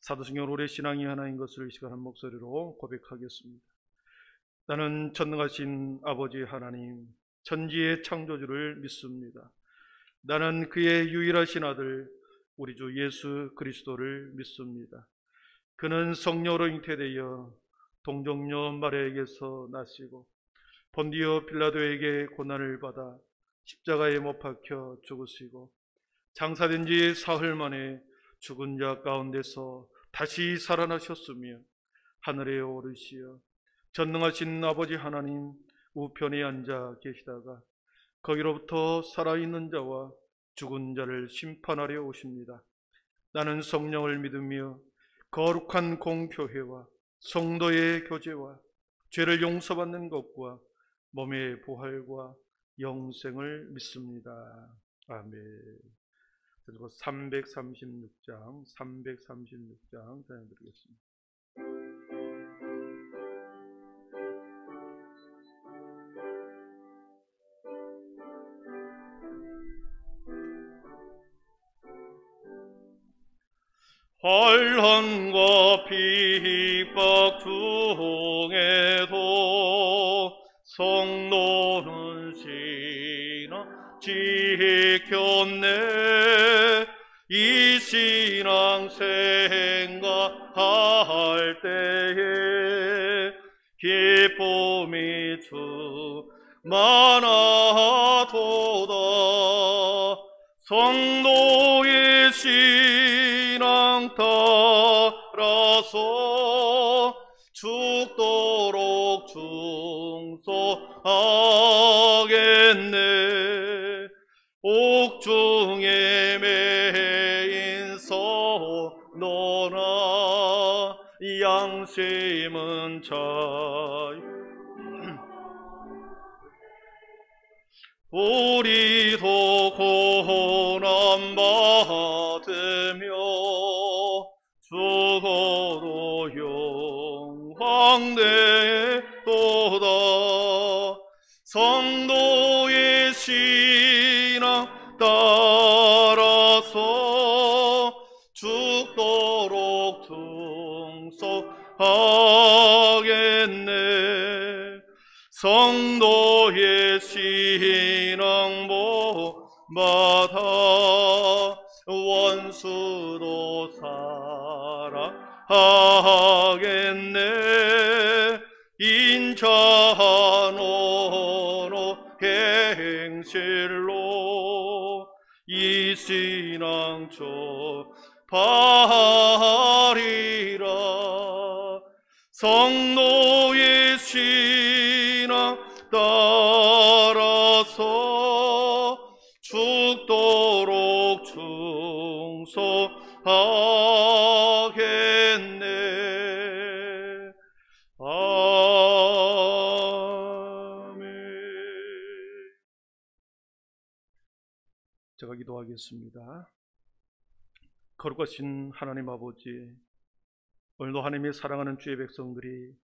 사도신경 오래 신앙이 하나인 것을 이 시간 한 목소리로 고백하겠습니다. 나는 전능하신 아버지 하나님, 천지의 창조주를 믿습니다. 나는 그의 유일하신 아들 우리 주 예수 그리스도를 믿습니다. 그는 성령으로 잉태되어 동정녀 마리아에게서 나시고 본디오 빌라도에게 고난을 받아 십자가에 못 박혀 죽으시고 장사된 지 사흘 만에 죽은 자 가운데서 다시 살아나셨으며 하늘에 오르시어 전능하신 아버지 하나님 우편에 앉아 계시다가 거기로부터 살아있는 자와 죽은 자를 심판하려 오십니다. 나는 성령을 믿으며 거룩한 공교회와 성도의 교제와 죄를 용서받는 것과 몸의 부활과 영생을 믿습니다. 아멘. 그리고 336장 전해드리겠습니다. 환난과 핍박 중에도 성도는 신앙 지켰네. 이 신앙 생각할 때에 기쁨이 충만하도다. 성도의 신앙 따라서 죽도록 충성하겠네. 옥중에 매인 선노나 양심은 자유. 우리도 고난 받으며 죽어도 영광되도다. 성도의 신앙 따라서 죽도록 충성하겠네. 성도의 신앙 복마다 원수도 사랑하겠네. 인자노로 행실로 이 신앙 조파리라. 성도의 신앙 따라서 죽도록 충성하겠네. 아멘. 제가 기도하겠습니다. 거룩하신 하나님 아버지, 오늘도 하나님의 사랑하는 주의 백성들이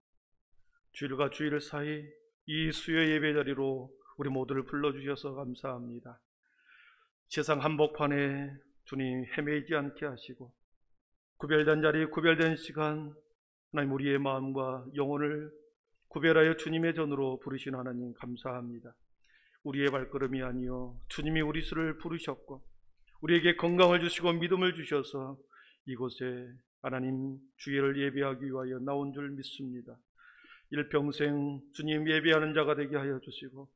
주일과 주일 사이 이 수요 예배 자리로 우리 모두를 불러주셔서 감사합니다. 세상 한복판에 주님 헤매지 않게 하시고 구별된 자리, 구별된 시간 하나님 우리의 마음과 영혼을 구별하여 주님의 전으로 부르신 하나님 감사합니다. 우리의 발걸음이 아니요 주님이 우리 수를 부르셨고 우리에게 건강을 주시고 믿음을 주셔서 이곳에 하나님 주일을 예배하기 위하여 나온 줄 믿습니다. 일평생 주님 예배하는 자가 되게 하여 주시고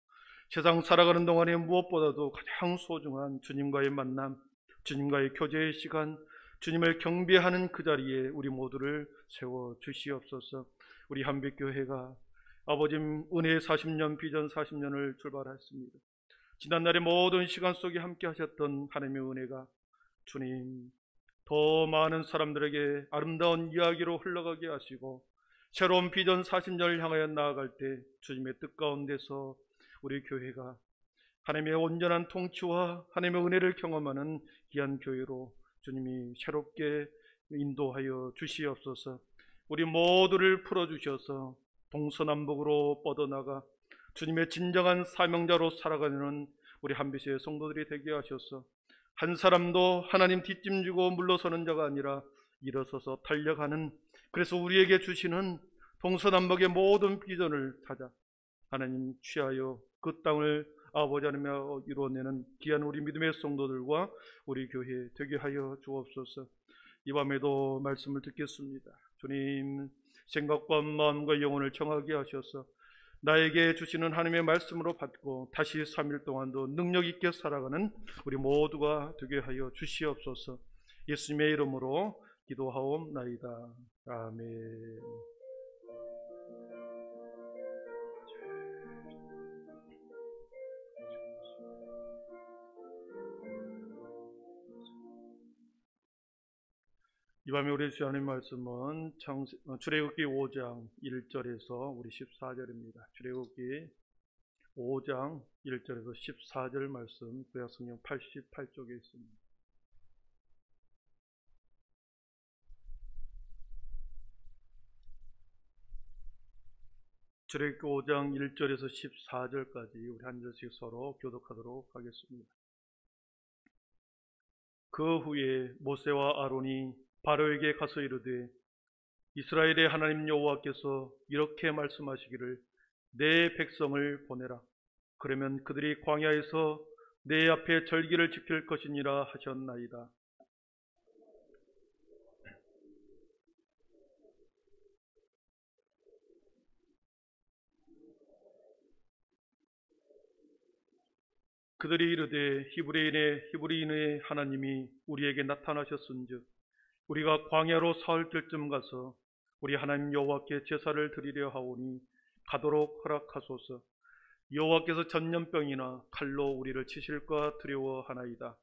세상 살아가는 동안에 무엇보다도 가장 소중한 주님과의 만남, 주님과의 교제의 시간, 주님을 경배하는 그 자리에 우리 모두를 세워 주시옵소서. 우리 한빛교회가 아버님 은혜의 40년, 비전 40년을 출발했습니다. 지난날의 모든 시간 속에 함께 하셨던 하나님의 은혜가 주님 더 많은 사람들에게 아름다운 이야기로 흘러가게 하시고 새로운 비전 40년을 향하여 나아갈 때 주님의 뜻 가운데서 우리 교회가 하나님의 온전한 통치와 하나님의 은혜를 경험하는 귀한 교회로 주님이 새롭게 인도하여 주시옵소서. 우리 모두를 풀어주셔서 동서남북으로 뻗어나가 주님의 진정한 사명자로 살아가는 우리 한빛의 성도들이 되게 하셔서 한 사람도 하나님 뒷짐지고 물러서는 자가 아니라 일어서서 달려가는, 그래서 우리에게 주시는 동서남북의 모든 비전을 찾아 하나님 취하여 그 땅을 아버지 하나님과 이루어내는 귀한 우리 믿음의 성도들과 우리 교회 되게 하여 주옵소서. 이 밤에도 말씀을 듣겠습니다. 주님, 생각과 마음과 영혼을 정하게 하셔서 나에게 주시는 하나님의 말씀으로 받고 다시 3일 동안도 능력 있게 살아가는 우리 모두가 되게 하여 주시옵소서. 예수님의 이름으로 기도하옵나이다. 아멘. 이 밤에 우리 주 하나님 말씀은 출애굽기 5장 1절에서 우리 14절입니다. 출애굽기 5장 1절에서 14절 말씀, 구약성경 88쪽에 있습니다. 출애굽기 5장 1절에서 14절까지 우리 한 절씩 서로 교독하도록 하겠습니다. 그 후에 모세와 아론이 바로에게 가서 이르되, 이스라엘의 하나님 여호와께서 이렇게 말씀하시기를 내 백성을 보내라. 그러면 그들이 광야에서 내 앞에 절기를 지킬 것이니라 하셨나이다. 그들이 이르되, 히브리인의 하나님이 우리에게 나타나셨은즉 우리가 광야로 사흘길쯤 가서 우리 하나님 여호와께 제사를 드리려 하오니 가도록 허락하소서. 여호와께서 전염병이나 칼로 우리를 치실까 두려워하나이다.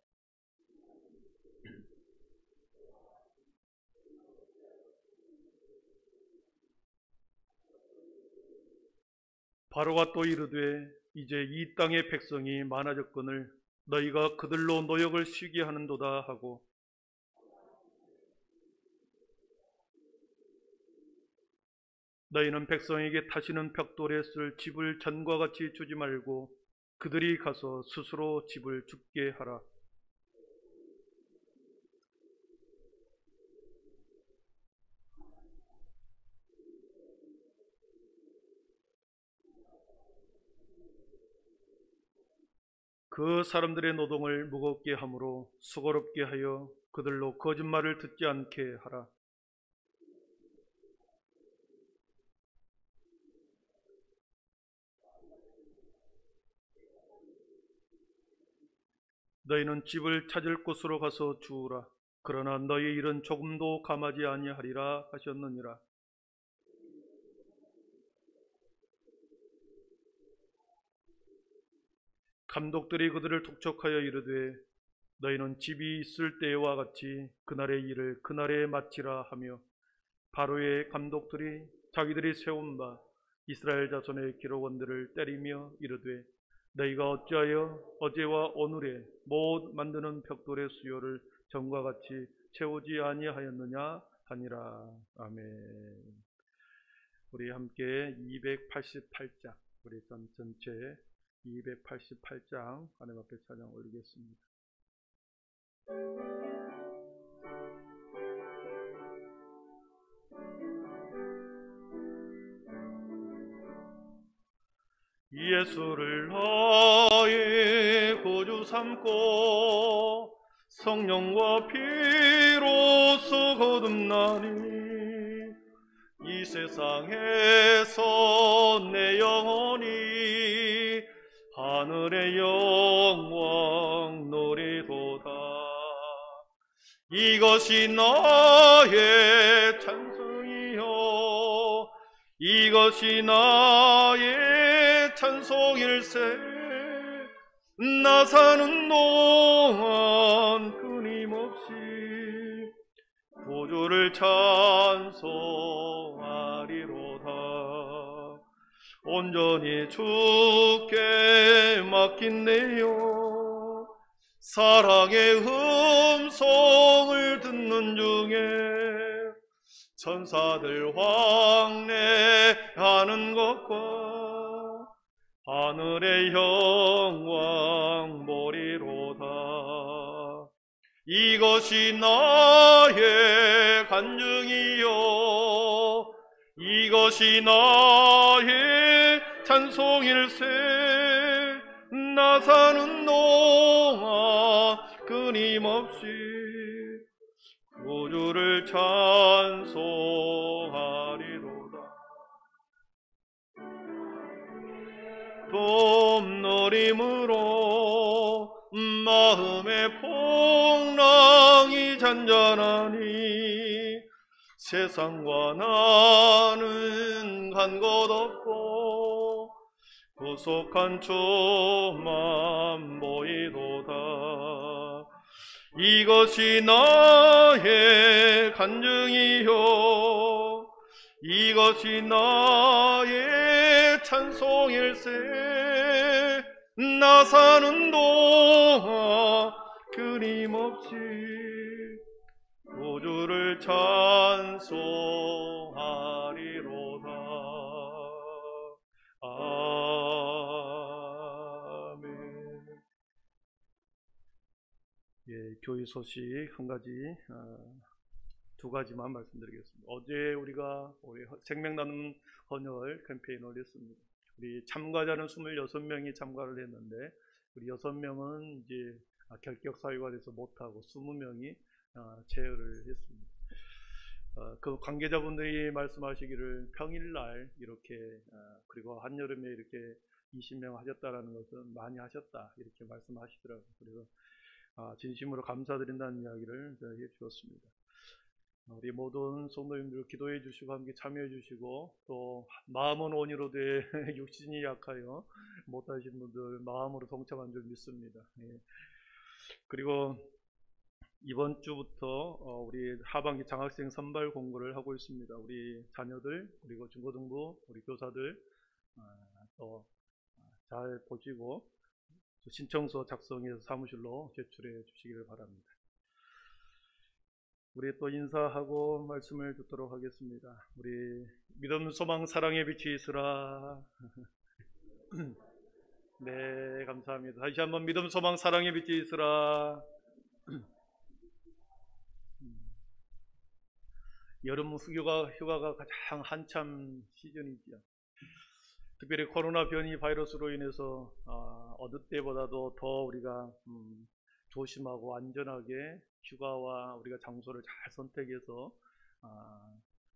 바로가 또 이르되, 이제 이 땅의 백성이 많아졌거늘 너희가 그들로 노역을 쉬게 하는도다 하고, 너희는 백성에게 다시는 벽돌에 쓸 집을 전과 같이 주지 말고 그들이 가서 스스로 집을 줍게 하라. 그 사람들의 노동을 무겁게 함으로 수고롭게 하여 그들로 거짓말을 듣지 않게 하라. 너희는 집을 찾을 곳으로 가서 주우라. 그러나 너희 일은 조금도 감하지 아니하리라 하셨느니라. 감독들이 그들을 독촉하여 이르되, 너희는 집이 있을 때와 같이 그날의 일을 그날에 마치라 하며, 바로의 감독들이 자기들이 세운 바 이스라엘 자손의 기록원들을 때리며 이르되, 너희가 어찌하여 어제와 오늘에 못 만드는 벽돌의 수요를 전과 같이 채우지 아니하였느냐 하니라. 아멘. 우리 함께 288장, 우리 전체 288장 하나님 앞에 찬양 올리겠습니다. 예수를 나의 구주 삼고 성령과 피로써 거듭나니, 이 세상에서 내 영혼이 하늘의 영광 누리도다. 이것이 나의 찬송이요, 이것이 나의 찬송일세. 나 사는 동안 끊임없이 구주를 찬송하리로다. 온전히 주께 맡긴 내요, 사랑의 음성을 듣는 중에 천사들 왕래하는 것과 하늘의 영광 보리로다. 이것이 나의 간증이요 이것이 나의 찬송일세 나 사는 동안 끊임없이 구주를 찬송하리로다. 봄노림으로 마음의 풍랑이 잔잔하니 세상과 나는 간 곳 없고 구속한 주만 보이도다. 이것이 나의 간증이요 이것이 나의 찬송일세 나 사는 동안 끊임없이 구주를 찬송하리로다. 아멘. 예, 교회 소식 한 가지, 두 가지만 말씀드리겠습니다. 어제 우리가 생명 나눔 헌혈 캠페인을 했습니다. 우리 참가자는 26명이 참가를 했는데 우리 6명은 이제 결격 사유가 돼서 못하고 20명이 체혈을 했습니다. 그 관계자분들이 말씀하시기를 평일날 이렇게 그리고 한여름에 이렇게 20명 하셨다라는 것은 많이 하셨다 이렇게 말씀하시더라고요. 그래서 진심으로 감사드린다는 이야기를 해 주었습니다. 우리 모든 성도님들 기도해 주시고 함께 참여해 주시고 또 마음은 온이로되 육신이 약하여 못하신 분들 마음으로 동참한 줄 믿습니다. 예. 그리고 이번 주부터 우리 하반기 장학생 선발 공고를 하고 있습니다. 우리 자녀들 그리고 중고등부 우리 교사들 또 잘 보시고 신청서 작성해서 사무실로 제출해 주시기를 바랍니다. 우리 또 인사하고 말씀을 듣도록 하겠습니다. 우리 믿음, 소망, 사랑의 빛이 있으라. 네, 감사합니다. 다시 한번 믿음, 소망, 사랑의 빛이 있으라. 여름 휴가가 가장 한참 시즌이죠. 특별히 코로나 변이 바이러스로 인해서 어느 때보다도 더 우리가 조심하고 안전하게 휴가와 우리가 장소를 잘 선택해서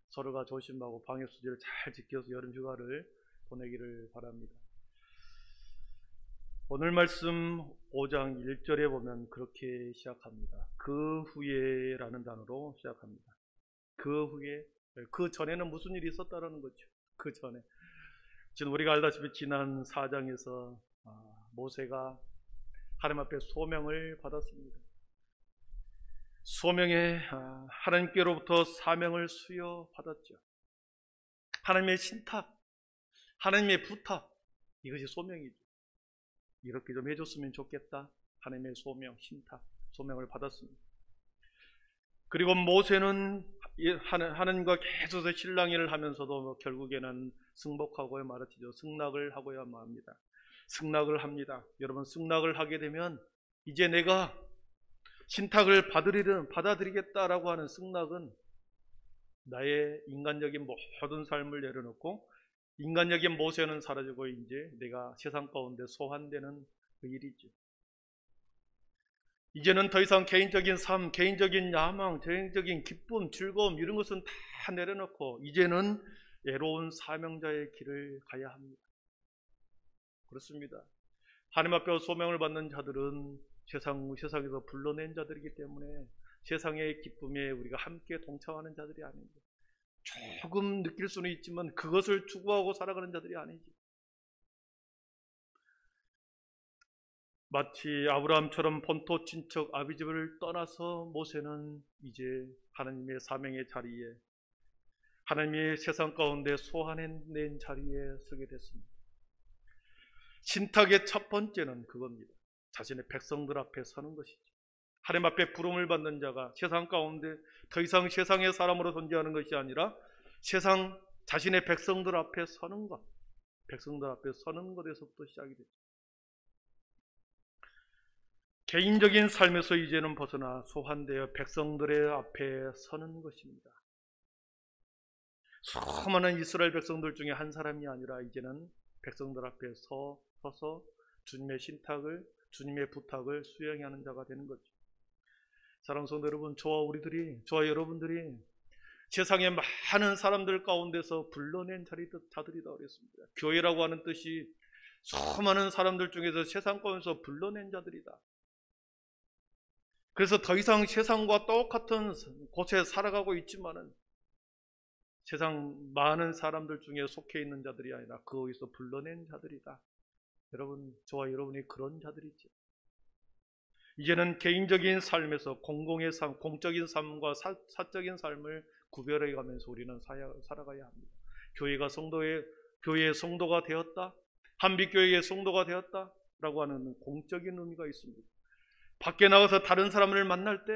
서로가 조심하고 방역 수칙을 잘 지켜서 여름 휴가를 보내기를 바랍니다. 오늘 말씀 5장 1절에 보면 그렇게 시작합니다. 그 후에라는 단어로 시작합니다. 그 후에, 그 전에는 무슨 일이 있었다라는 거죠. 그 전에 지금 우리가 알다시피 지난 4장에서 모세가 하나님 앞에 소명을 받았습니다. 소명에 하나님께로부터 사명을 수여받았죠. 하나님의 신탁, 하나님의 부탁, 이것이 소명이죠. 이렇게 좀 해줬으면 좋겠다. 하나님의 소명, 신탁, 소명을 받았습니다. 그리고 모세는 하나님과 계속해서 실랑이를 하면서도 결국에는 승복하고야 말았죠. 승낙을 하고야 합니다. 승낙을 합니다. 여러분, 승낙을 하게 되면 이제 내가 신탁을 받아들이겠다라고 하는 승낙은 나의 인간적인 모든 삶을 내려놓고 인간적인 모세는 사라지고 이제 내가 세상 가운데 소환되는 그 일이죠. 이제는 더 이상 개인적인 삶, 개인적인 야망, 개인적인 기쁨, 즐거움 이런 것은 다 내려놓고 이제는 애로운 사명자의 길을 가야 합니다. 그렇습니다. 하나님 앞에 소명을 받는 자들은 세상에서 불러낸 자들이기 때문에 세상의 기쁨에 우리가 함께 동참하는 자들이 아닙니다. 조금 느낄 수는 있지만 그것을 추구하고 살아가는 자들이 아니지. 마치 아브라함처럼 본토 친척 아비집을 떠나서 모세는 이제 하나님의 사명의 자리에, 하나님의 세상 가운데 소환해낸 자리에 서게 됐습니다. 신탁의 첫 번째는 그겁니다. 자신의 백성들 앞에 서는 것이죠. 하나님 앞에 부름을 받는 자가 세상 가운데 더 이상 세상의 사람으로 존재하는 것이 아니라 세상 자신의 백성들 앞에 서는 것, 백성들 앞에 서는 것에서부터 시작이 됐죠. 개인적인 삶에서 이제는 벗어나 소환되어 백성들의 앞에 서는 것입니다. 수많은 이스라엘 백성들 중에 한 사람이 아니라 이제는 백성들 앞에 서서 주님의 신탁을, 주님의 부탁을 수행하는 자가 되는 거죠. 사랑하는 성도 여러분, 저와 여러분들이 세상의 많은 사람들 가운데서 불러낸 자들이다 그랬습니다. 교회라고 하는 뜻이 수많은 사람들 중에서 세상 가운데서 불러낸 자들이다. 그래서 더 이상 세상과 똑같은 곳에 살아가고 있지만은 세상 많은 사람들 중에 속해 있는 자들이 아니라 거기서 불러낸 자들이다. 여러분, 저와 여러분이 그런 자들이죠. 이제는 개인적인 삶에서 공공의 삶, 공적인 삶과 사적인 삶을 구별해 가면서 우리는 살아가야 합니다. 교회의 성도가 되었다, 한빛교회의 성도가 되었다라고 하는 공적인 의미가 있습니다. 밖에 나가서 다른 사람을 만날 때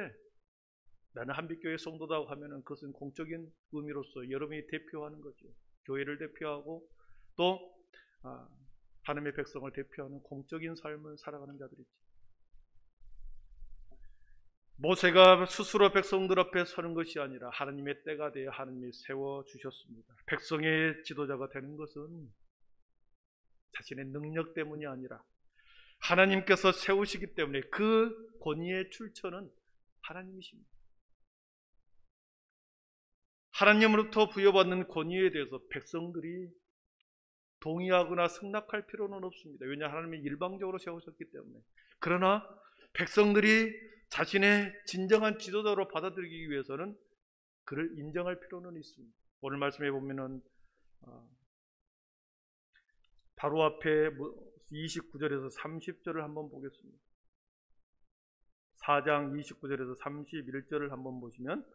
나는 한빛교회 성도다고 하면은 그것은 공적인 의미로서 여러분이 대표하는 거죠. 교회를 대표하고 또 하나님의 백성을 대표하는 공적인 삶을 살아가는 자들이죠. 모세가 스스로 백성들 앞에 서는 것이 아니라 하나님의 때가 되어 하나님이 세워주셨습니다. 백성의 지도자가 되는 것은 자신의 능력 때문이 아니라 하나님께서 세우시기 때문에 그 권위의 출처는 하나님이십니다. 하나님으로부터 부여받는 권위에 대해서 백성들이 동의하거나 승낙할 필요는 없습니다. 왜냐하면 하나님이 일방적으로 세우셨기 때문에. 그러나 백성들이 자신의 진정한 지도자로 받아들이기 위해서는 그를 인정할 필요는 있습니다. 오늘 말씀해 보면은 바로 앞에 29절에서 30절을 한번 보겠습니다. 4장 29절에서 31절을 한번 보시면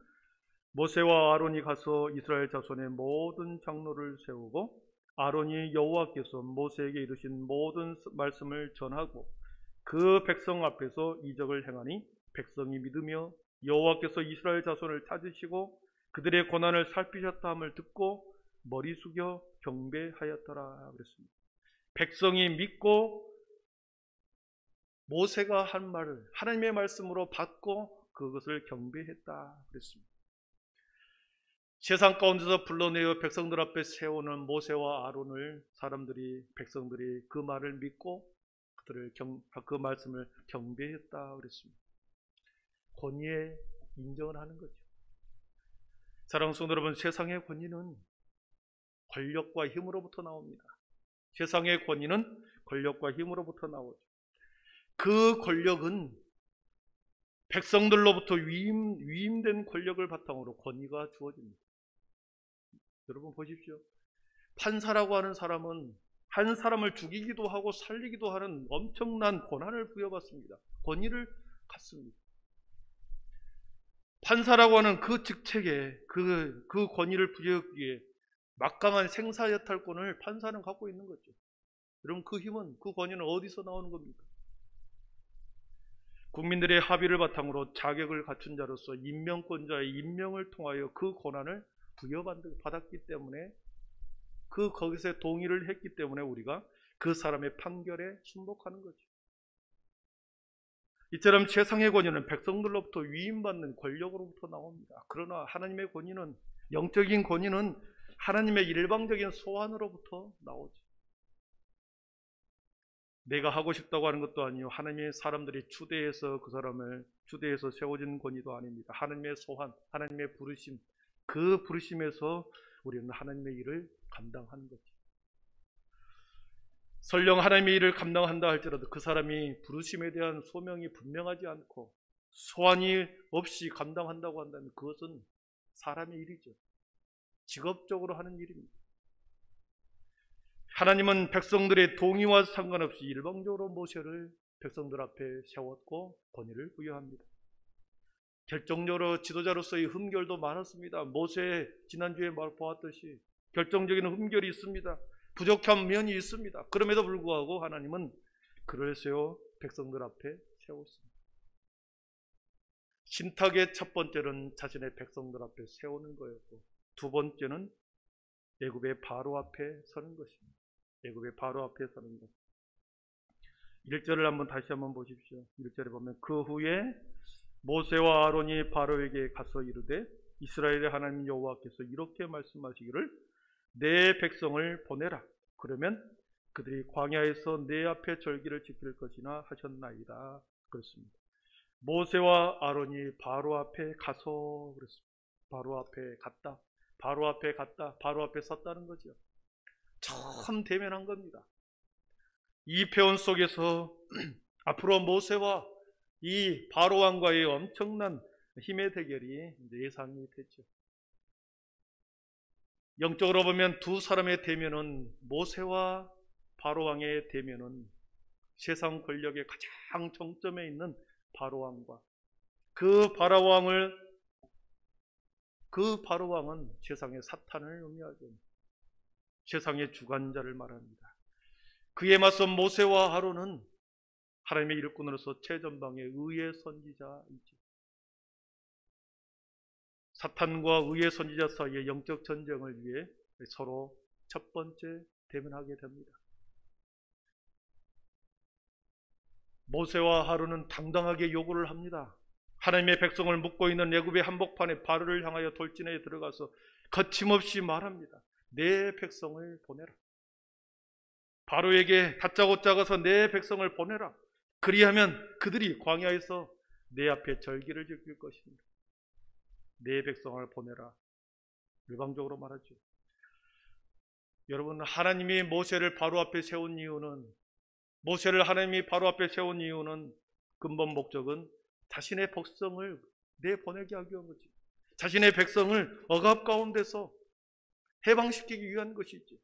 모세와 아론이 가서 이스라엘 자손의 모든 장로를 세우고 아론이 여호와께서 모세에게 이르신 모든 말씀을 전하고 그 백성 앞에서 이적을 행하니 백성이 믿으며 여호와께서 이스라엘 자손을 찾으시고 그들의 고난을 살피셨다 함을 듣고 머리 숙여 경배하였더라 그랬습니다. 백성이 믿고 모세가 한 말을 하나님의 말씀으로 받고 그것을 경배했다 그랬습니다. 세상 가운데서 불러내어 백성들 앞에 세우는 모세와 아론을 백성들이 그 말을 믿고 그 말씀을 경배했다 그랬습니다. 권위에 인정을 하는 거죠. 사랑하는 성도 여러분, 세상의 권위는 권력과 힘으로부터 나옵니다. 세상의 권위는 권력과 힘으로부터 나오죠. 그 권력은 백성들로부터 위임된 권력을 바탕으로 권위가 주어집니다. 여러분 보십시오. 판사라고 하는 사람은 한 사람을 죽이기도 하고 살리기도 하는 엄청난 권한을 부여받습니다. 권위를 갖습니다. 판사라고 하는 그 직책에 그 권위를 부여하기에 막강한 생사여탈권을 판사는 갖고 있는 거죠. 여러분 그 힘은, 그 권위는 어디서 나오는 겁니까? 국민들의 합의를 바탕으로 자격을 갖춘 자로서 임명권자의 임명을 통하여 그 권한을 부여받았기 때문에 거기서 동의를 했기 때문에 우리가 그 사람의 판결에 순복하는 거죠. 이처럼 세상의 권위는 백성들로부터 위임받는 권력으로부터 나옵니다. 그러나 하나님의 권위는, 영적인 권위는 하나님의 일방적인 소환으로부터 나오죠. 내가 하고 싶다고 하는 것도 아니요, 하나님의 사람들이 추대해서 세워진 권위도 아닙니다. 하나님의 소환, 하나님의 부르심, 그 부르심에서 우리는 하나님의 일을 감당하는 거죠. 설령 하나님의 일을 감당한다 할지라도 그 사람이 부르심에 대한 소명이 분명하지 않고 소환이 없이 감당한다고 한다면 그것은 사람의 일이죠. 직업적으로 하는 일입니다. 하나님은 백성들의 동의와 상관없이 일방적으로 모세를 백성들 앞에 세웠고 권위를 부여합니다. 결정적으로 지도자로서의 흠결도 많았습니다. 모세 지난주에 보았듯이 결정적인 흠결이 있습니다. 부족한 면이 있습니다. 그럼에도 불구하고 하나님은 그를 세워 백성들 앞에 세웠습니다. 신탁의 첫 번째는 자신의 백성들 앞에 세우는 거였고, 두 번째는 애굽의 바로 앞에 서는 것입니다. 애굽의 바로 앞에 서는 것. 1절을 한번 다시 한번 보십시오. 1절에 보면 그 후에 모세와 아론이 바로에게 가서 이르되 이스라엘의 하나님 여호와께서 이렇게 말씀하시기를 내 백성을 보내라. 그러면 그들이 광야에서 내 앞에 절기를 지킬 것이나 하셨나이다. 그렇습니다. 모세와 아론이 바로 앞에 가서 그랬습니다. 바로 앞에 갔다. 바로 앞에 갔다. 바로 앞에 섰다는 거죠. 처음 대면한 겁니다. 이 표현 속에서 앞으로 모세와 이 바로 왕과의 엄청난 힘의 대결이 예상이 됐죠. 영적으로 보면 두 사람의 대면은, 모세와 바로 왕의 대면은 세상 권력의 가장 정점에 있는 바로 왕과 그 바로 왕은 세상의 사탄을 의미하죠. 세상의 주관자를 말합니다. 그에 맞선 모세와 아론은 하나님의 일꾼으로서 최전방의 의의 선지자이죠. 사탄과 의의 선지자 사이의 영적 전쟁을 위해 서로 첫 번째 대면하게 됩니다. 모세와 아론은 당당하게 요구를 합니다. 하나님의 백성을 묶고 있는 애굽의 한복판에 바로를 향하여 돌진해 들어가서 거침없이 말합니다. 내 백성을 보내라. 바로에게 다짜고짜 가서 내 백성을 보내라. 그리하면 그들이 광야에서 내 앞에 절기를 지킬 것입니다. 내 백성을 보내라. 일방적으로 말하죠. 여러분, 하나님이 모세를 바로 앞에 세운 이유는, 모세를 하나님이 바로 앞에 세운 이유는 근본 목적은 자신의 백성을 내보내게 하기 위한 거지. 자신의 백성을 억압 가운데서 해방시키기 위한 것이지.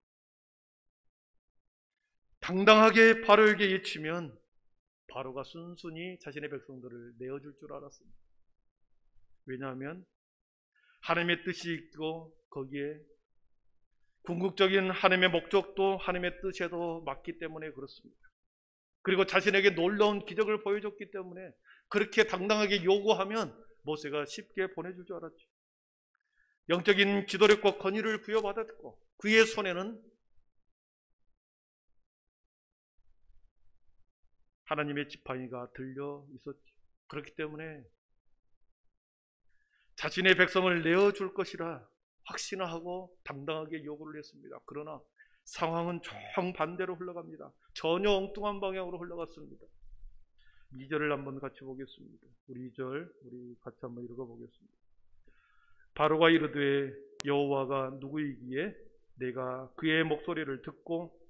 당당하게 바로에게 외치면 바로가 순순히 자신의 백성들을 내어줄 줄 알았습니다. 왜냐하면 하나님의 뜻이 있고 거기에 궁극적인 하나님의 목적도 하나님의 뜻에도 맞기 때문에 그렇습니다. 그리고 자신에게 놀라운 기적을 보여줬기 때문에 그렇게 당당하게 요구하면 모세가 쉽게 보내줄 줄 알았죠. 영적인 지도력과 권위를 부여받았고 그의 손에는 하나님의 지팡이가 들려 있었죠. 그렇기 때문에 자신의 백성을 내어줄 것이라 확신하고 당당하게 요구를 했습니다. 그러나 상황은 정반대로 흘러갑니다. 전혀 엉뚱한 방향으로 흘러갔습니다. 2절을 한번 같이 보겠습니다. 우리 2절 우리 같이 한번 읽어보겠습니다. 바로가 이르되 여호와가 누구이기에 내가 그의 목소리를 듣고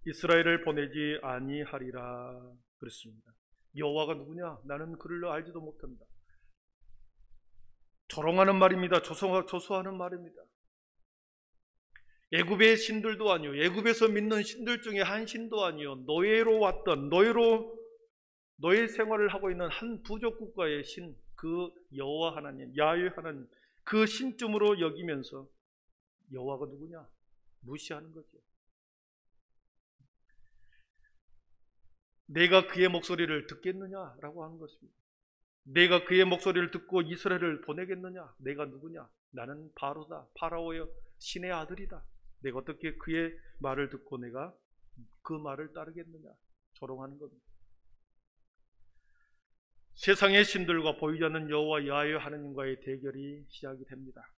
이스라엘을 보내지 아니하리라. 그랬습니다. 여호와가 누구냐? 나는 그를 알지도 못한다. 조롱하는 말입니다. 조소하는 말입니다. 애굽의 신들도 아니요, 애굽에서 믿는 신들 중에 한 신도 아니요, 노예로 왔던 노예 생활을 하고 있는 한 부족 국가의 신, 그 여호와 하나님, 야훼 하나님, 그 신쯤으로 여기면서 여호와가 누구냐? 무시하는 거죠. 내가 그의 목소리를 듣겠느냐라고 하는 것입니다. 내가 그의 목소리를 듣고 이스라엘을 보내겠느냐? 내가 누구냐? 나는 바로다. 파라오의 신의 아들이다. 내가 어떻게 그의 말을 듣고 내가 그 말을 따르겠느냐? 조롱하는 겁니다. 세상의 신들과 보이지 않는 여호와 야훼 하나님과의 대결이 시작이 됩니다.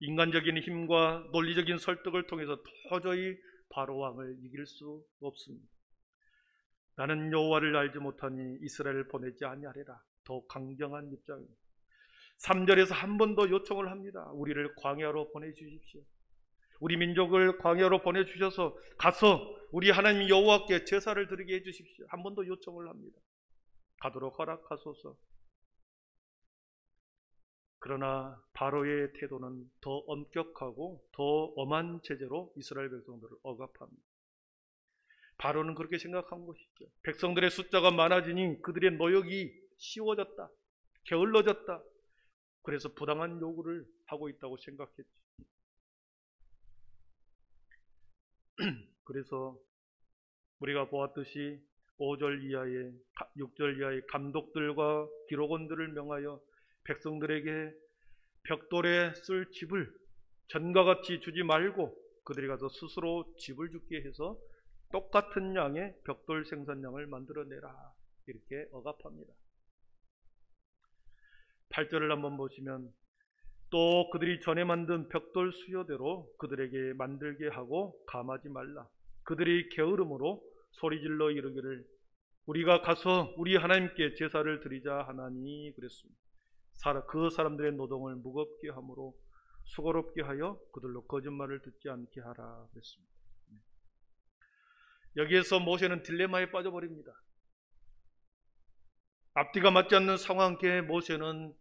인간적인 힘과 논리적인 설득을 통해서 도저히 바로 왕을 이길 수 없습니다. 나는 여호와를 알지 못하니 이스라엘을 보내지 아니하리라. 더 강경한 입장입니다. 3절에서 한 번 더 요청을 합니다. 우리를 광야로 보내주십시오. 우리 민족을 광야로 보내주셔서 가서 우리 하나님 여호와께 제사를 드리게 해주십시오. 한 번 더 요청을 합니다. 가도록 허락하소서. 그러나 바로의 태도는 더 엄격하고 더 엄한 제재로 이스라엘 백성들을 억압합니다. 바로는 그렇게 생각한 것이죠. 백성들의 숫자가 많아지니 그들의 노역이 쉬워졌다, 게을러졌다. 그래서 부당한 요구를 하고 있다고 생각했죠. 그래서 우리가 보았듯이 5절 이하의 6절 이하의 감독들과 기록원들을 명하여 백성들에게 벽돌에 쓸 집을 전과 같이 주지 말고 그들이 가서 스스로 집을 짓게 해서 똑같은 양의 벽돌 생산량을 만들어내라, 이렇게 억압합니다. 8절을 한번 보시면 또 그들이 전에 만든 벽돌 수요대로 그들에게 만들게 하고 감하지 말라. 그들이 게으름으로 소리질러 이르기를 우리가 가서 우리 하나님께 제사를 드리자 하나니 그랬습니다. 그 사람들의 노동을 무겁게 함으로 수고롭게 하여 그들로 거짓말을 듣지 않게 하라 그랬습니다. 여기에서 모세는 딜레마에 빠져버립니다. 앞뒤가 맞지 않는 상황에 모세는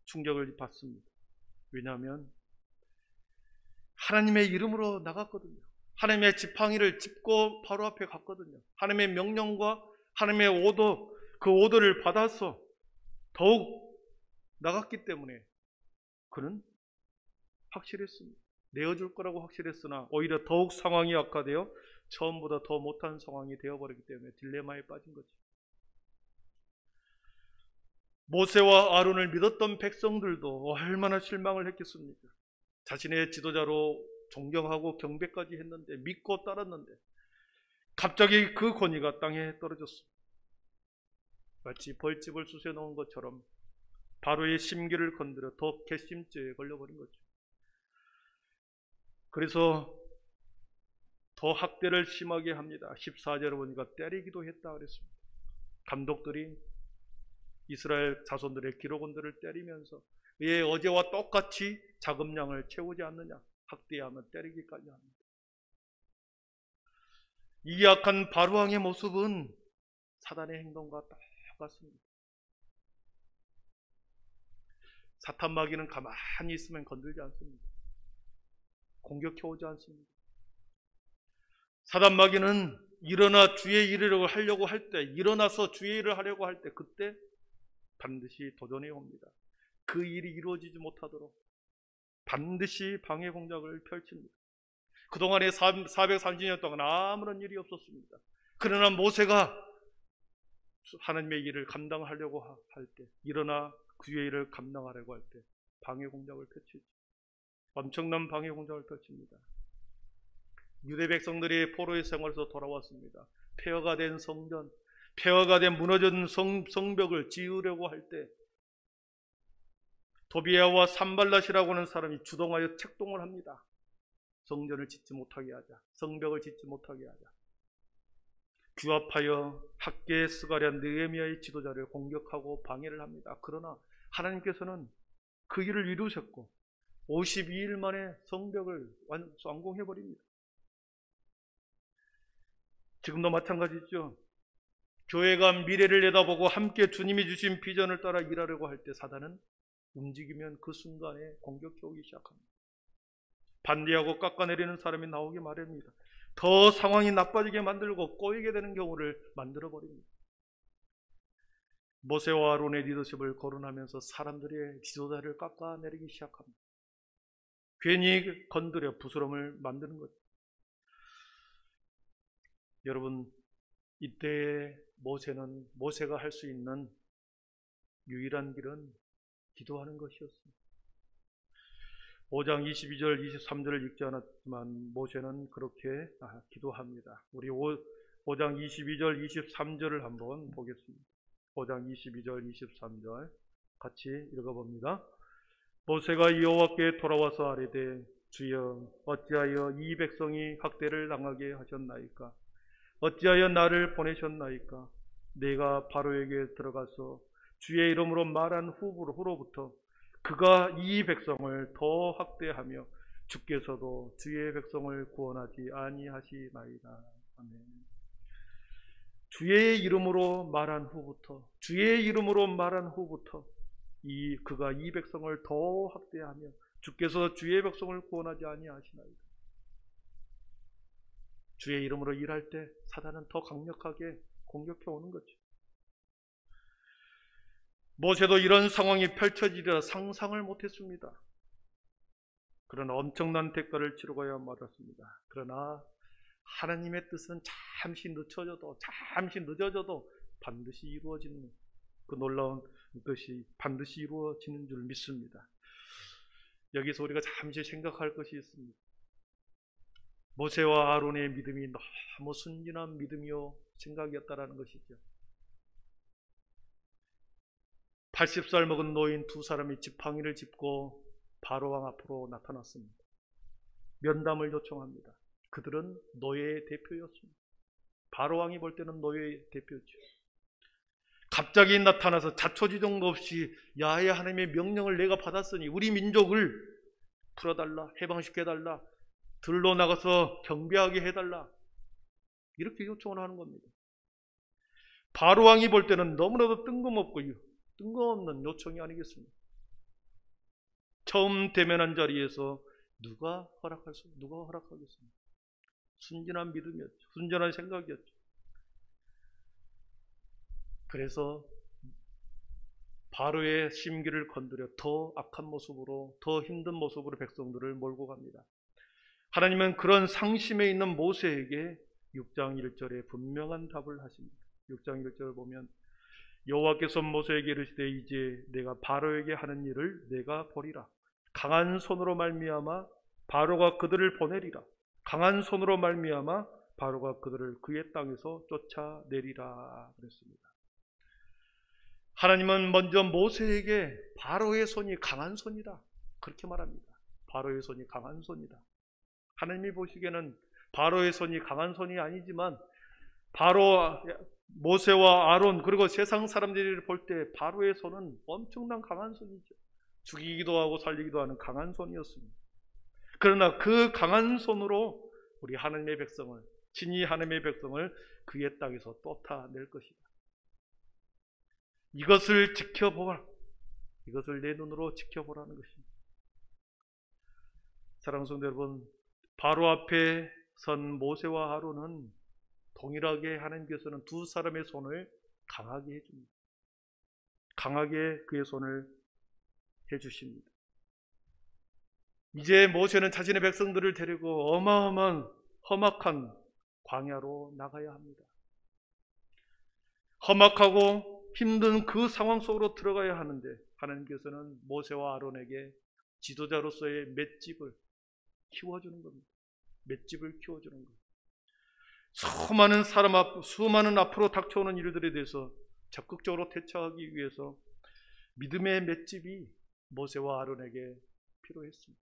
충격을 받습니다. 왜냐하면 하나님의 이름으로 나갔거든요. 하나님의 지팡이를 짚고 바로 앞에 갔거든요. 하나님의 명령과 하나님의 오더, 그 오더를 받아서 더욱 나갔기 때문에 그는 확실했습니다. 내어줄 거라고 확실했으나 오히려 더욱 상황이 악화되어 처음보다 더 못한 상황이 되어버리기 때문에 딜레마에 빠진 거죠. 모세와 아론을 믿었던 백성들도 얼마나 실망을 했겠습니까? 자신의 지도자로 존경하고 경배까지 했는데, 믿고 따랐는데 갑자기 그 권위가 땅에 떨어졌습니다. 마치 벌집을 쑤셔놓은 것처럼 바로의 심기를 건드려 더 괘씸죄에 걸려버린 거죠. 그래서 더 학대를 심하게 합니다. 14절에 보니까 때리기도 했다 그랬습니다. 감독들이 이스라엘 자손들의 기록원들을 때리면서 왜 어제와 똑같이 자금량을 채우지 않느냐, 학대하며 때리기까지 합니다. 이 악한 바로왕의 모습은 사단의 행동과 똑같습니다. 사탄 마귀는 가만히 있으면 건들지 않습니다. 공격해오지 않습니다. 사단 마귀는 일어나 주의 일을 하려고 할 때, 일어나서 주의 일을 하려고 할 때, 그때 반드시 도전해 옵니다. 그 일이 이루어지지 못하도록 반드시 방해 공작을 펼칩니다. 그동안의 430년 동안 아무런 일이 없었습니다. 그러나 모세가 하나님의 일을 감당하려고 할 때, 일어나 주의 일을 감당하려고 할 때 방해 공작을 펼치죠. 엄청난 방해 공작을 펼칩니다. 유대 백성들이 포로의 생활에서 돌아왔습니다. 폐허가 된 성전, 폐허가 된 무너진 성벽을 지으려고 할 때 도비야와 산발랏이라고 하는 사람이 주동하여 책동을 합니다. 성전을 짓지 못하게 하자, 성벽을 짓지 못하게 하자. 규합하여 학계에 스가랴 느헤미야의 지도자를 공격하고 방해를 합니다. 그러나 하나님께서는 그 일을 이루셨고 52일 만에 성벽을 완공해버립니다. 지금도 마찬가지죠. 교회가 미래를 내다보고 함께 주님이 주신 비전을 따라 일하려고 할 때 사단은 움직이면 그 순간에 공격해오기 시작합니다. 반대하고 깎아내리는 사람이 나오기 마련입니다. 더 상황이 나빠지게 만들고 꼬이게 되는 경우를 만들어버립니다. 모세와 아론의 리더십을 거론하면서 사람들의 지도자를 깎아내리기 시작합니다. 괜히 건드려 부스럼을 만드는 거죠. 여러분, 이때의 모세가 할 수 있는 유일한 길은 기도하는 것이었습니다. 5장 22절 23절을 읽지 않았지만 모세는 그렇게 기도합니다. 우리 5장 22절 23절을 한번 보겠습니다. 5장 22절 23절 같이 읽어봅니다. 모세가 여호와께 돌아와서 아뢰되 주여 어찌하여 이 백성이 학대를 당하게 하셨나이까? 어찌하여 나를 보내셨나이까? 내가 바로에게 들어가서 주의 이름으로 말한 후로부터 그가 이 백성을 더 학대하며 주께서도 주의 백성을 구원하지 아니하시나이다. 아멘. 주의 이름으로 말한 후부터, 주의 이름으로 말한 후부터 그가 이 백성을 더 학대하며 주께서 주의 백성을 구원하지 아니하시나이다. 주의 이름으로 일할 때 사단은 더 강력하게 공격해 오는 거죠. 모세도 이런 상황이 펼쳐지리라 상상을 못했습니다. 그러나 엄청난 대가를 치르고야 말았습니다. 그러나 하나님의 뜻은 잠시 늦어져도 반드시 이루어지는 그 놀라운 것이 반드시 이루어지는 줄 믿습니다. 여기서 우리가 잠시 생각할 것이 있습니다. 모세와 아론의 믿음이 너무 순진한 믿음이요 생각이었다라는 것이죠. 80살 먹은 노인 두 사람이 지팡이를 짚고 바로왕 앞으로 나타났습니다. 면담을 요청합니다. 그들은 노예의 대표였습니다. 바로왕이 볼 때는 노예의 대표죠. 갑자기 나타나서 자초지종도 없이 야훼 하나님의 명령을 내가 받았으니 우리 민족을 풀어달라, 해방시켜달라, 들로 나가서 경배하게 해달라, 이렇게 요청을 하는 겁니다. 바로왕이 볼 때는 너무나도 뜬금없는 요청이 아니겠습니까? 처음 대면한 자리에서 누가 허락하겠습니까? 순진한 믿음이었죠. 순진한 생각이었죠. 그래서 바로의 심기를 건드려 더 악한 모습으로, 더 힘든 모습으로 백성들을 몰고 갑니다. 하나님은 그런 상심에 있는 모세에게 6장 1절에 분명한 답을 하십니다. 6장 1절을 보면 여호와께서 모세에게 이르시되 이제 내가 바로에게 하는 일을 내가 보리라. 강한 손으로 말미암아 바로가 그들을 보내리라. 강한 손으로 말미암아 바로가 그들을 그의 땅에서 쫓아내리라 그랬습니다. 하나님은 먼저 모세에게 바로의 손이 강한 손이다 그렇게 말합니다. 바로의 손이 강한 손이다. 하나님이 보시기에는 바로의 손이 강한 손이 아니지만 바로 모세와 아론 그리고 세상 사람들이 볼 때 바로의 손은 엄청난 강한 손이죠. 죽이기도 하고 살리기도 하는 강한 손이었습니다. 그러나 그 강한 손으로 우리 하나님의 백성을, 친히 하나님의 백성을 그의 땅에서 쫓아낼 것이다. 이것을 지켜보라. 이것을 내 눈으로 지켜보라는 것입니다. 사랑하는 성도 여러분, 바로 앞에 선 모세와 아론은 동일하게 하나님께서는 두 사람의 손을 강하게 해줍니다. 강하게 그의 손을 해주십니다. 이제 모세는 자신의 백성들을 데리고 어마어마한 험악한 광야로 나가야 합니다. 험악하고 힘든 그 상황 속으로 들어가야 하는데 하나님께서는 모세와 아론에게 지도자로서의 맷집을 키워주는 겁니다. 맷집을 키워주는 겁니다. 수많은 앞으로 닥쳐오는 일들에 대해서 적극적으로 대처하기 위해서 믿음의 맷집이 모세와 아론에게 필요했습니다.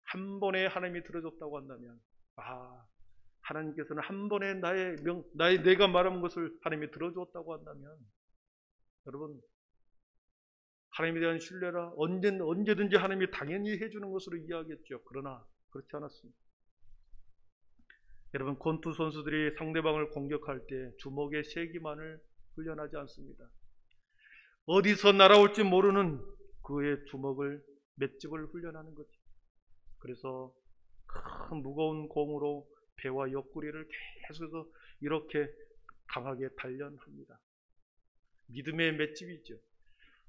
한 번에 하나님이 들어줬다고 한다면, 하나님께서는 한 번에 내가 말한 것을 하나님이 들어줬다고 한다면, 여러분, 하나님에 대한 신뢰라 언제든지 하나님이 당연히 해주는 것으로 이해하겠죠. 그러나 그렇지 않았습니다. 여러분, 권투 선수들이 상대방을 공격할 때 주먹의 세기만을 훈련하지 않습니다. 어디서 날아올지 모르는 그의 주먹을, 맷집을 훈련하는 거죠. 그래서 큰 무거운 공으로 배와 옆구리를 계속해서 이렇게 강하게 단련합니다. 믿음의 맷집이죠.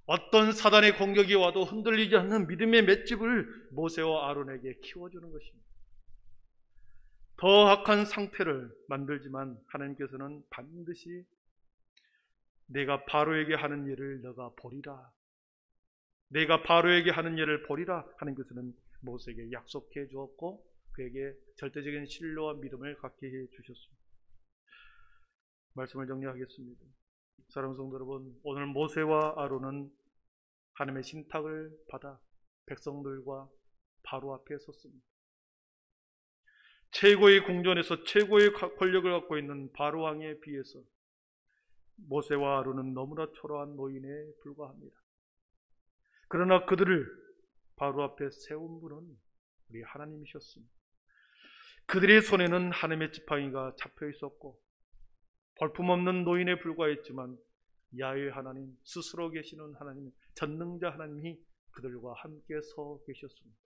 어떤 사단의 공격이 와도 흔들리지 않는 믿음의 맷집을 모세와 아론에게 키워주는 것입니다. 더 악한 상태를 만들지만 하나님께서는 반드시 내가 바로에게 하는 일을 너가 보리라. 내가 바로에게 하는 일을 보리라. 하나님께서는 모세에게 약속해 주었고 그에게 절대적인 신뢰와 믿음을 갖게 해 주셨습니다. 말씀을 정리하겠습니다. 사랑하는 성도 여러분, 오늘 모세와 아론은 하나님의 신탁을 받아 백성들과 바로 앞에 섰습니다. 최고의 궁전에서 최고의 권력을 갖고 있는 바로 왕에 비해서 모세와 아론은 너무나 초라한 노인에 불과합니다. 그러나 그들을 바로 앞에 세운 분은 우리 하나님이셨습니다. 그들의 손에는 하나님의 지팡이가 잡혀 있었고 볼품없는 노인에 불과했지만 야훼 하나님, 스스로 계시는 하나님, 전능자 하나님이 그들과 함께 서 계셨습니다.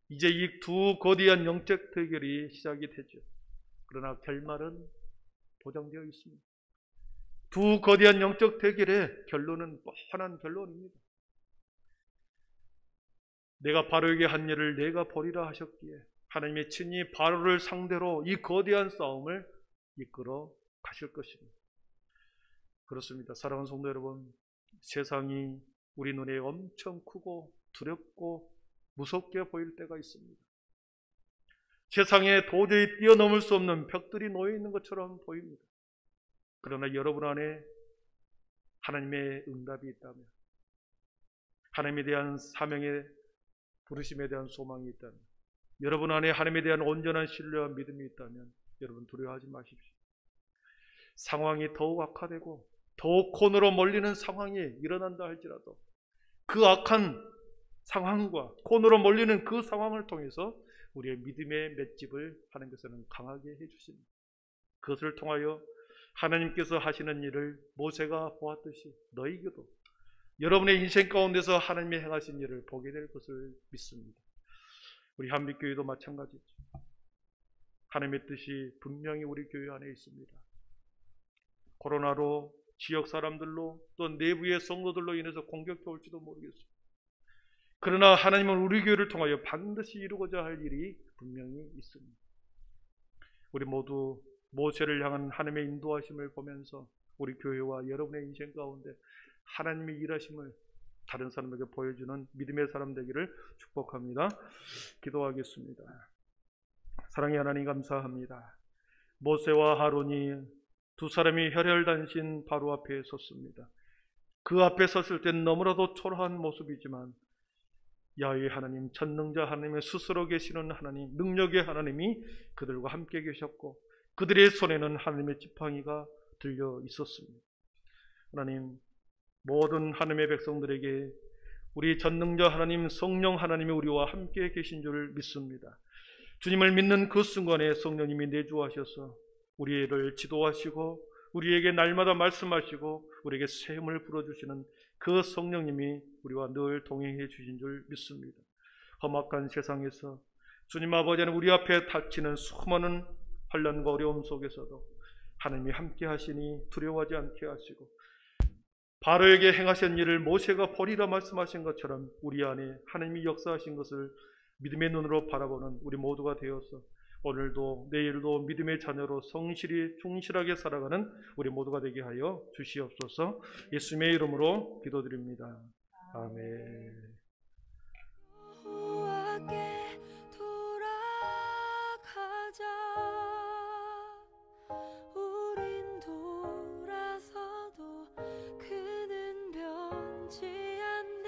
이제 이 두 거대한 영적 대결이 시작이 되죠. 그러나 결말은 보장되어 있습니다. 두 거대한 영적 대결의 결론은 뻔한 결론입니다. 내가 바로에게 한 일을 내가 보리라 하셨기에 하나님의 친히 바로를 상대로 이 거대한 싸움을 이끌어 가실 것입니다. 그렇습니다. 사랑하는 성도 여러분, 세상이 우리 눈에 엄청 크고 두렵고 무섭게 보일 때가 있습니다. 세상에 도저히 뛰어넘을 수 없는 벽들이 놓여 있는 것처럼 보입니다. 그러나 여러분 안에 하나님의 응답이 있다면, 하나님에 대한 사명의 부르심에 대한 소망이 있다면, 여러분 안에 하나님에 대한 온전한 신뢰와 믿음이 있다면 여러분 두려워하지 마십시오. 상황이 더욱 악화되고 더욱 콘으로 몰리는 상황이 일어난다 할지라도 그 악한 상황과 콘으로 몰리는 그 상황을 통해서 우리의 믿음의 맷집을 하나님께서는 강하게 해주십니다. 그것을 통하여 하나님께서 하시는 일을 모세가 보았듯이 너희에게도 여러분의 인생 가운데서 하나님이 행하신 일을 보게 될 것을 믿습니다. 우리 한빛교회도 마찬가지죠. 하나님의 뜻이 분명히 우리 교회 안에 있습니다. 코로나로 지역 사람들로 또 내부의 성도들로 인해서 공격해 올지도 모르겠습니다. 그러나 하나님은 우리 교회를 통하여 반드시 이루고자 할 일이 분명히 있습니다. 우리 모두 모세를 향한 하나님의 인도하심을 보면서 우리 교회와 여러분의 인생 가운데 하나님의 일하심을 다른 사람에게 보여주는 믿음의 사람 되기를 축복합니다. 기도하겠습니다. 사랑의 하나님 감사합니다. 모세와 하론이 두 사람이 혈혈단신 바로 앞에 섰습니다. 그 앞에 섰을 땐 너무나도 초라한 모습이지만 야훼 하나님, 전능자 하나님의 스스로 계시는 하나님, 능력의 하나님이 그들과 함께 계셨고 그들의 손에는 하나님의 지팡이가 들려 있었습니다. 하나님, 모든 하나님의 백성들에게 우리 전능자 하나님, 성령 하나님이 우리와 함께 계신 줄 믿습니다. 주님을 믿는 그 순간에 성령님이 내주하셔서 우리를 지도하시고 우리에게 날마다 말씀하시고 우리에게 새 힘을 불어주시는 그 성령님이 우리와 늘 동행해 주신 줄 믿습니다. 험악한 세상에서 주님 아버지는 우리 앞에 닥치는 수많은 환난과 어려움 속에서도 하나님이 함께 하시니 두려워하지 않게 하시고 바로에게 행하신 일을 모세가 보리라 말씀하신 것처럼 우리 안에 하나님이 역사하신 것을 믿음의 눈으로 바라보는 우리 모두가 되어서 오늘도 내일도 믿음의 자녀로 성실히 충실하게 살아가는 우리 모두가 되게 하여 주시옵소서. 예수님의 이름으로 기도드립니다. 아멘. 여호와께 돌아가자. 우린 돌아서도 그는 변치 않네.